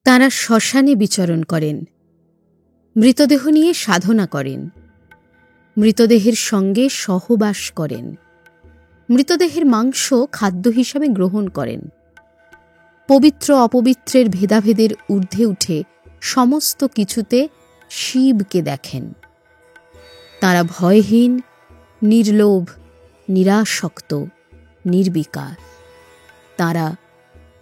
তাঁরা শ্মশানে বিচরণ করেন, মৃতদেহ নিয়ে সাধনা করেন, মৃতদেহের সঙ্গে সহবাস করেন, মৃতদেহের মাংস খাদ্য হিসাবে গ্রহণ করেন, পবিত্র অপবিত্রের ভেদাভেদের ঊর্ধ্বে উঠে সমস্ত কিছুতে শিবকে দেখেন। তাঁরা ভয়হীন, নির্লোভ, নিরাসক্ত, নির্বিকার। তাঁরা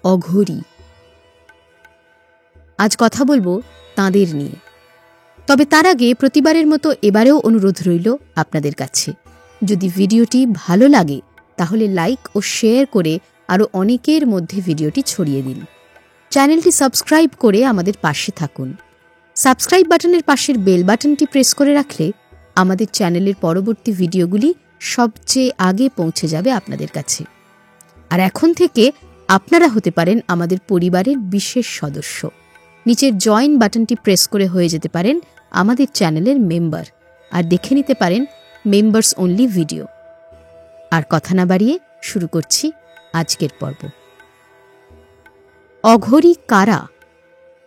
অঘরী। আজ কথা বলবো তাঁদের নিয়ে। তবে তার আগে প্রতিবারের মতো এবারেও অনুরোধ রইল আপনাদের কাছে, যদি ভিডিওটি ভালো লাগে তাহলে লাইক ও শেয়ার করে আরও অনেকের মধ্যে ভিডিওটি ছড়িয়ে দিন। চ্যানেলটি সাবস্ক্রাইব করে আমাদের পাশে থাকুন। সাবস্ক্রাইব বাটনের পাশের বেল বাটনটি প্রেস করে রাখলে আমাদের চ্যানেলের পরবর্তী ভিডিওগুলি সবচেয়ে আগে পৌঁছে যাবে আপনাদের কাছে। আর এখন থেকে আপনারা হতে পারেন আমাদের পরিবারের বিশেষ সদস্য। নিচের জয়েন বাটনটি প্রেস করে হয়ে যেতে পারেন আমাদের চ্যানেলের মেম্বার, আর দেখে নিতে পারেন মেম্বার্স অনলি ভিডিও। আর কথা না বাড়িয়ে শুরু করছি আজকের পর্ব। অঘরী কারা?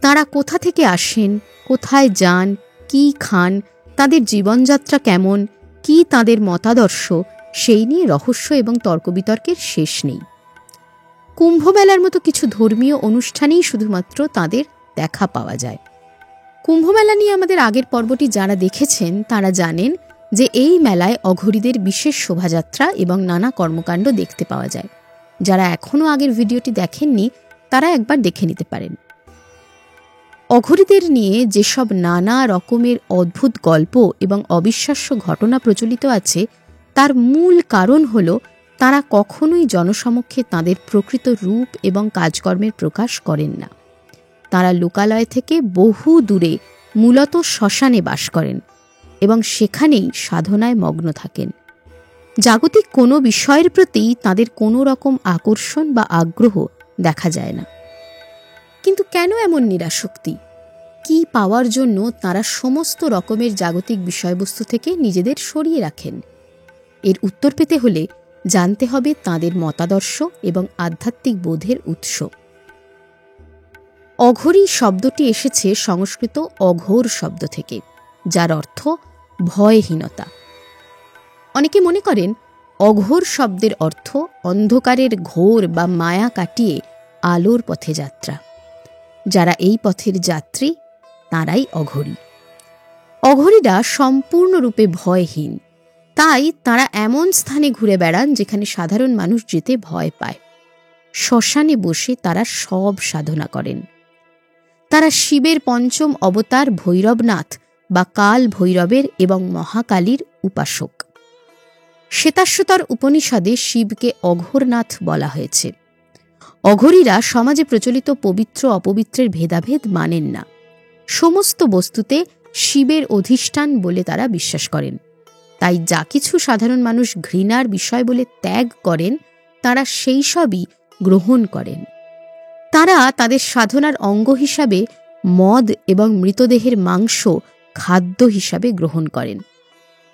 তাঁরা কোথা থেকে আসেন, কোথায় যান, কি খান, তাদের জীবনযাত্রা কেমন, কি তাদের মতাদর্শ, সেই নিয়ে রহস্য এবং তর্কবিতর্কের শেষ নেই। কুম্ভমেলার মতো কিছু ধর্মীয় অনুষ্ঠানেই শুধুমাত্র তাদের দেখা পাওয়া যায়। কুম্ভমেলা নিয়ে আমাদের আগের পর্বটি যারা দেখেছেন তারা জানেন যে এই মেলায় অঘরীদের বিশেষ শোভাযাত্রা এবং নানা কর্মকাণ্ড দেখতে পাওয়া যায়। যারা এখনও আগের ভিডিওটি দেখেননি তারা একবার দেখে নিতে পারেন। অঘরীদের নিয়ে যেসব নানা রকমের অদ্ভুত গল্প এবং অবিশ্বাস্য ঘটনা প্রচলিত আছে তার মূল কারণ হল তারা কখনোই জনসমক্ষে তাদের প্রকৃত রূপ এবং কাজকর্মের প্রকাশ করেন না। তারা লোকালয় থেকে বহু দূরে মূলত শ্মশানে বাস করেন এবং সেখানেই সাধনায় মগ্ন থাকেন। জাগতিক কোনো বিষয়ের প্রতি তাদের কোনো রকম আকর্ষণ বা আগ্রহ দেখা যায় না। কিন্তু কেন এমন নিরাসক্তি? কি পাওয়ার জন্য তারা সমস্ত রকমের জাগতিক বিষয়বস্তু থেকে নিজেদের সরিয়ে রাখেন? এর উত্তর পেতে হলে জানতে হবে তাদের মতাদর্শ এবং আধ্যাত্মিক বোধের উৎস। অঘরী শব্দটি এসেছে সংস্কৃত অঘোর শব্দ থেকে, যার অর্থ ভয়হীনতা। অনেকে মনে করেন অঘোর শব্দের অর্থ অন্ধকারের ঘোর বা মায়া কাটিয়ে আলোর পথে যাত্রা। যারা এই পথের যাত্রী তাঁরাই অঘরী। অঘরীরা সম্পূর্ণরূপে ভয়হীন, তাই তাঁরা এমন স্থানে ঘুরে বেড়ান যেখানে সাধারণ মানুষ যেতে ভয় পায়। শ্মশানে বসে তারা সব সাধনা করেন। তারা শিবের পঞ্চম অবতার ভৈরবনাথ বা কাল ভৈরবের এবং মহাকালীর উপাসক। শ্বেতাশ্বতর উপনিষদে শিবকে অঘোরনাথ বলা হয়েছে। অঘরীরা সমাজে প্রচলিত পবিত্র অপবিত্রের ভেদাভেদ মানেন না। সমস্ত বস্তুতে শিবের অধিষ্ঠান বলে তারা বিশ্বাস করেন। তাই যা কিছু সাধারণ মানুষ ঘৃণার বিষয় বলে ত্যাগ করেন তারা সেই সবই গ্রহণ করেন। তারা তাদের সাধনার অঙ্গ হিসাবে মদ এবং মৃতদেহের মাংস খাদ্য হিসাবে গ্রহণ করেন।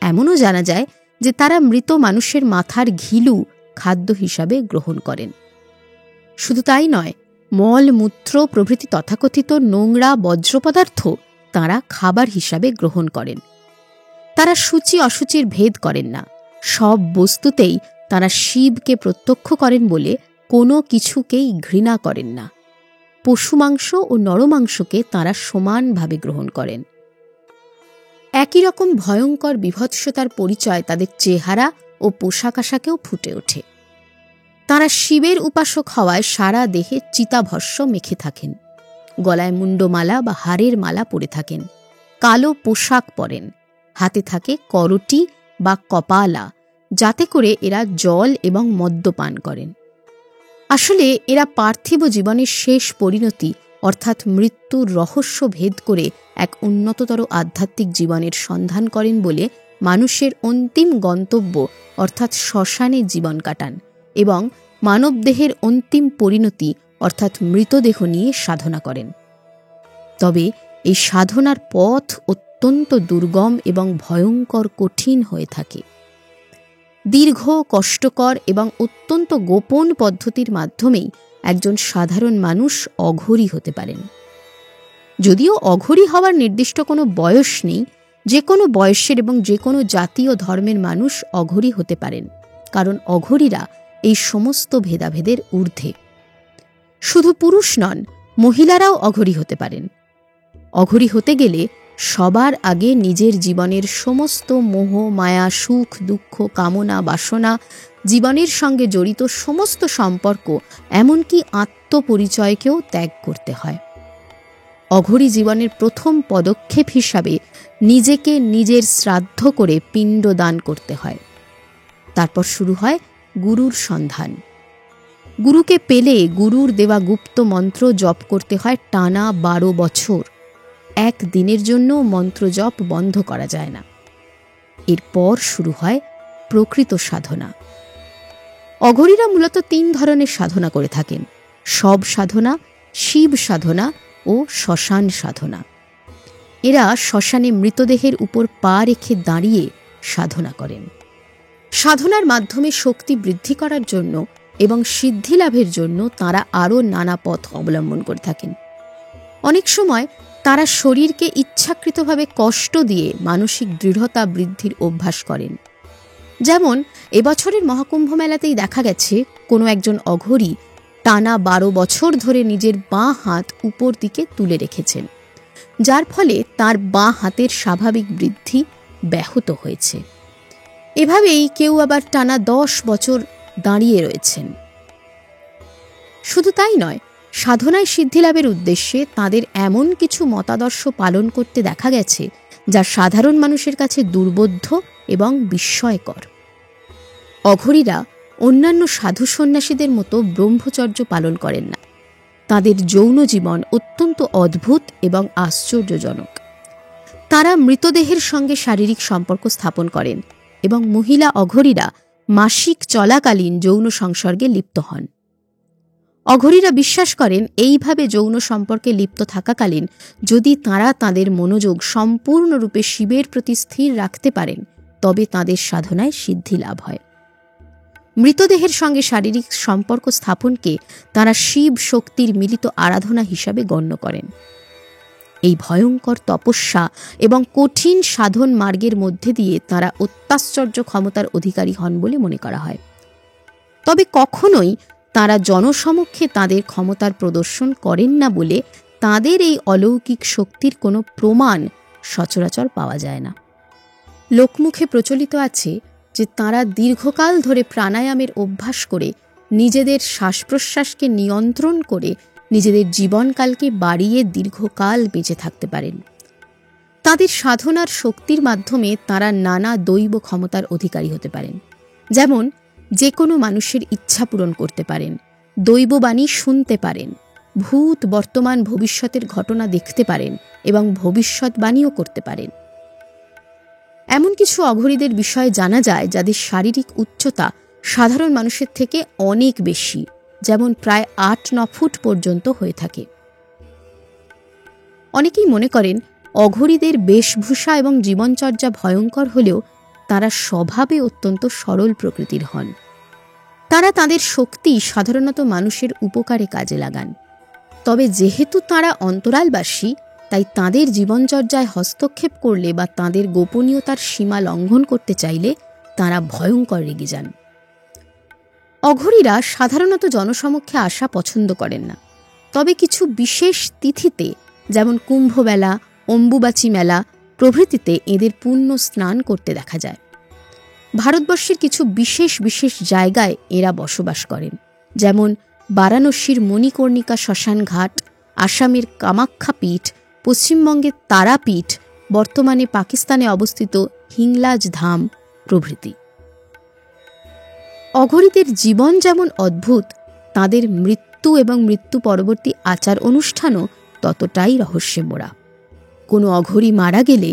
এমনও জানা যায় যে তারা মৃত মানুষের মাথার ঘিলু খাদ্য হিসাবে গ্রহণ করেন। শুধু তাই নয়, মল মূত্র প্রভৃতি তথাকথিত নোংরা বজ্র পদার্থ তাঁরা খাবার হিসাবে গ্রহণ করেন। তারা সূচি অসুচির ভেদ করেন না। সব বস্তুতেই তাঁরা শিবকে প্রত্যক্ষ করেন বলে কোনো কিছুকেই ঘৃণা করেন না। পশু মাংস ও নরমাংসকে তাঁরা সমানভাবে গ্রহণ করেন। একই রকম ভয়ঙ্কর বিভৎসতার পরিচয় তাদের চেহারা ও পোশাক আশাকেও ফুটে ওঠে। তাঁরা শিবের উপাসক হওয়ায় সারা দেহে চিতাভস্য মেখে থাকেন, গলায় মুন্ডমালা বা হাড়ের মালা পরে থাকেন, কালো পোশাক পরেন, হাতে থাকে করটি বা কপালা, যাতে করে এরা জল এবং মদ্যপান করেন। আসলে এরা পার্থিব জীবনের শেষ পরিণতি অর্থাৎ মৃত্যুর রহস্য ভেদ করে এক উন্নততর আধ্যাত্মিক জীবনের সন্ধান করেন বলে মানুষের অন্তিম গন্তব্য অর্থাৎ শ্মশানে জীবন কাটান এবং মানবদেহের অন্তিম পরিণতি অর্থাৎ মৃতদেহ নিয়ে সাধনা করেন। তবে এই সাধনার পথ অত্যন্ত দুর্গম এবং ভয়ঙ্কর কঠিন হয়ে থাকে। দীর্ঘ, কষ্টকর এবং অত্যন্ত গোপন পদ্ধতির মাধ্যমেই একজন সাধারণ মানুষ অঘরী হতে পারেন। যদিও অঘরী হওয়ার নির্দিষ্ট কোনো বয়স নেই, যে কোনো বয়সের এবং যে কোনো জাতি ও ধর্মের মানুষ অঘরী হতে পারেন, কারণ অঘরীরা এই সমস্ত ভেদাভেদের ঊর্ধ্বে। শুধু পুরুষ নন, মহিলারাও অঘরী হতে পারেন। অঘরী হতে গেলে সবার আগে নিজের জীবনের সমস্ত মোহ, মায়া, সুখ, দুঃখ, কামনা, বাসনা, জীবনের সঙ্গে জড়িত সমস্ত সম্পর্ক, এমনকি আত্মপরিচয়কেও ত্যাগ করতে হয়। অঘরী জীবনের প্রথম পদক্ষেপ হিসাবে নিজেকে নিজের শ্রাদ্ধ করে পিণ্ড দান করতে হয়। তারপর শুরু হয় গুরুর সন্ধান। গুরুকে পেলে গুরুর দেওয়া গুপ্ত মন্ত্র জপ করতে হয় টানা 12 বছর। এক দিনের জন্য মন্ত্র জপ বন্ধ করা যায় না। এরপর শুরু হয় প্রকৃত সাধনা। অঘরীরা মূলত 3 ধরনের সাধনা করে থাকেন: শব সাধনা, শিব সাধনা ও শ্মশান সাধনা। এরা শ্মশানে মৃতদেহের উপর পা রেখে দাঁড়িয়ে সাধনা করেন। সাধনার মাধ্যমে শক্তি বৃদ্ধি করার জন্য এবং সিদ্ধি লাভের জন্য তাঁরা আরও নানা পথ অবলম্বন করে থাকেন। অনেক সময় তারা শরীরকে ইচ্ছাকৃতভাবে কষ্ট দিয়ে মানসিক দৃঢ়তা বৃদ্ধির অভ্যাস করেন। যেমন এবছরের মহাকুম্ভ মেলাতেই দেখা গেছে কোনো একজন অঘরী টানা 12 বছর ধরে নিজের বাঁ হাত উপর দিকে তুলে রেখেছেন, যার ফলে তার বাঁ হাতের স্বাভাবিক বৃদ্ধি ব্যাহত হয়েছে। এভাবেই কেউ আবার টানা 10 বছর দাঁড়িয়ে রয়েছেন। শুধু তাই নয়, সাধনায় সিদ্ধিলাভের উদ্দেশ্যে তাদের এমন কিছু মতাদর্শ পালন করতে দেখা গেছে যা সাধারণ মানুষের কাছে দুর্বোধ্য এবং বিস্ময়কর। অঘরীরা অন্যান্য সাধু সন্ন্যাসীদের মতো ব্রহ্মচর্য পালন করেন না। তাদের যৌন জীবন অত্যন্ত অদ্ভুত এবং আশ্চর্যজনক। তারা মৃতদেহের সঙ্গে শারীরিক সম্পর্ক স্থাপন করেন এবং মহিলা অঘরীরা মাসিক চলাকালীন যৌন সংসর্গে লিপ্ত হন। অঘরীরা বিশ্বাস করেন এইভাবে যৌন সম্পর্কে লিপ্ত থাকাকালীন যদি তাঁরা তাঁদের মনোযোগ সম্পূর্ণরূপে শিবের প্রতি স্থির রাখতে পারেন, তবে তাঁদের সাধনায় সিদ্ধি লাভ হয়। মৃতদেহের সঙ্গে শারীরিক সম্পর্ক স্থাপনকে তাঁরা শিব শক্তির মিলিত আরাধনা হিসাবে গণ্য করেন। এই ভয়ঙ্কর তপস্যা এবং কঠিন সাধন মার্গের মধ্যে দিয়ে তাঁরা অত্যাশ্চর্য ক্ষমতার অধিকারী হন বলে মনে করা হয়। তবে কখনোই তাঁরা জনসমক্ষে তাঁদের ক্ষমতার প্রদর্শন করেন না বলে তাঁদের এই অলৌকিক শক্তির কোনো প্রমাণ সচরাচর পাওয়া যায় না। লোকমুখে প্রচলিত আছে যে তাঁরা দীর্ঘকাল ধরে প্রাণায়ামের অভ্যাস করে নিজেদের শ্বাস প্রশ্বাসকে নিয়ন্ত্রণ করে নিজেদের জীবনকালকে বাড়িয়ে দীর্ঘকাল বেঁচে থাকতে পারেন। তাদের সাধনার শক্তির মাধ্যমে তাঁরা নানা দৈব ক্ষমতার অধিকারী হতে পারেন। যেমন যে কোনো মানুষের ইচ্ছা পূরণ করতে পারেন, দৈববাণী শুনতে পারেন, ভূত, বর্তমান, ভবিষ্যতের ঘটনা দেখতে পারেন এবং ভবিষ্যৎবাণীও করতে পারেন। এমন কিছু অঘরীদের বিষয়ে জানা যায় যাদের শারীরিক উচ্চতা সাধারণ মানুষের থেকে অনেক বেশি, যেমন প্রায় 8-9 ফুট পর্যন্ত হয়ে থাকে। অনেকেই মনে করেন অঘরীদের বেশভূষা এবং জীবনচর্যা ভয়ঙ্কর হলেও তারা স্বভাবে অত্যন্ত সরল প্রকৃতির হন। তারা তাদের শক্তি সাধারণত মানুষের উপকারে কাজে লাগান। তবে যেহেতু তারা অন্তরালবাসী, তাই তাদের জীবনচর্যায় হস্তক্ষেপ করলে বা তাদের গোপনীয়তার সীমা লঙ্ঘন করতে চাইলে তারা ভয়ঙ্কর রেগে যান। অঘরীরা সাধারণত জনসমক্ষে আসা পছন্দ করেন না, তবে কিছু বিশেষ তিথিতে যেমন কুম্ভমেলা, অম্বুবাচী মেলা প্রভৃতিতে এদের পুণ্য স্নান করতে দেখা যায়। ভারতবর্ষের কিছু বিশেষ বিশেষ জায়গায় এরা বসবাস করেন, যেমন বারাণসীর মণিকর্ণিকা শ্মশান ঘাট, আসামের কামাখ্যা পীঠ, পশ্চিমবঙ্গের তারাপীঠ, বর্তমানে পাকিস্তানে অবস্থিত হিংলাজ ধাম প্রভৃতি। অঘরীদের জীবন যেমন অদ্ভুত, তাদের মৃত্যু এবং মৃত্যু পরবর্তী আচার অনুষ্ঠানও ততটাই রহস্যে মোড়া। কোনো অঘরী মারা গেলে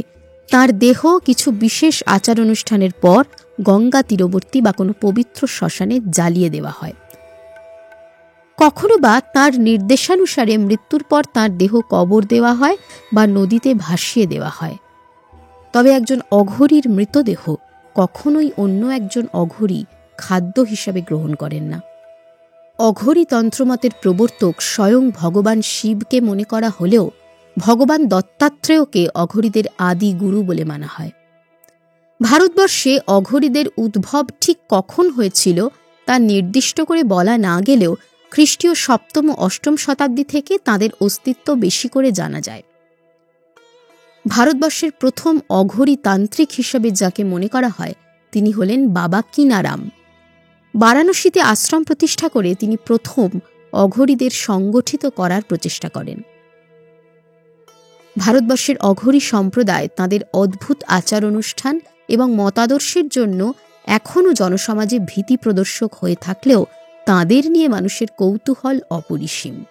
তার দেহ কিছু বিশেষ আচার অনুষ্ঠানের পর গঙ্গা তীরবর্তী বা কোনো পবিত্র শ্মশানে জ্বালিয়ে দেওয়া হয়। কখনো বা তার নির্দেশানুসারে মৃত্যুর পর তার দেহ কবর দেওয়া হয় বা নদীতে ভাসিয়ে দেওয়া হয়। তবে একজন অঘরীর মৃতদেহ কখনোই অন্য একজন অঘরী খাদ্য হিসাবে গ্রহণ করেন না। অঘরী তন্ত্রমতের প্রবর্তক স্বয়ং ভগবান শিবকে মনে করা হলেও ভগবান দত্তাত্রেয়কে অঘরীদের আদি গুরু বলে মানা হয়। ভারতবর্ষে অঘরীদের উদ্ভব ঠিক কখন হয়েছিল তা নির্দিষ্ট করে বলা না গেলেও খ্রিস্টীয় ৭ম ও ৮ম শতাব্দী থেকে তাদের অস্তিত্ব বেশি করে জানা যায়। ভারতবর্ষের প্রথম অঘরী তান্ত্রিক হিসেবে যাকে মনে করা হয় তিনি হলেন বাবা কিনারাম। বারাণসীতে আশ্রম প্রতিষ্ঠা করে তিনি প্রথম অঘরীদের সংগঠিত করার প্রচেষ্টা করেন। ভারতবর্ষের অঘরী সম্প্রদায় তাদের অদ্ভুত আচার অনুষ্ঠান এবং মতাদর্শের জন্য এখনও জনসমাজে ভীতি প্রদর্শক হয়ে থাকলেও তাঁদের নিয়ে মানুষের কৌতূহল অপরিসীম।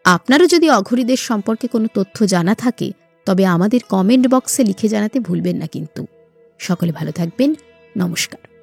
আপনারও যদি অঘরীদের সম্পর্কে কোনো তথ্য জানা থাকে তবে আমাদের কমেন্ট বক্সে লিখে জানাতে ভুলবেন না কিন্তু। সকলে ভালো থাকবেন। নমস্কার।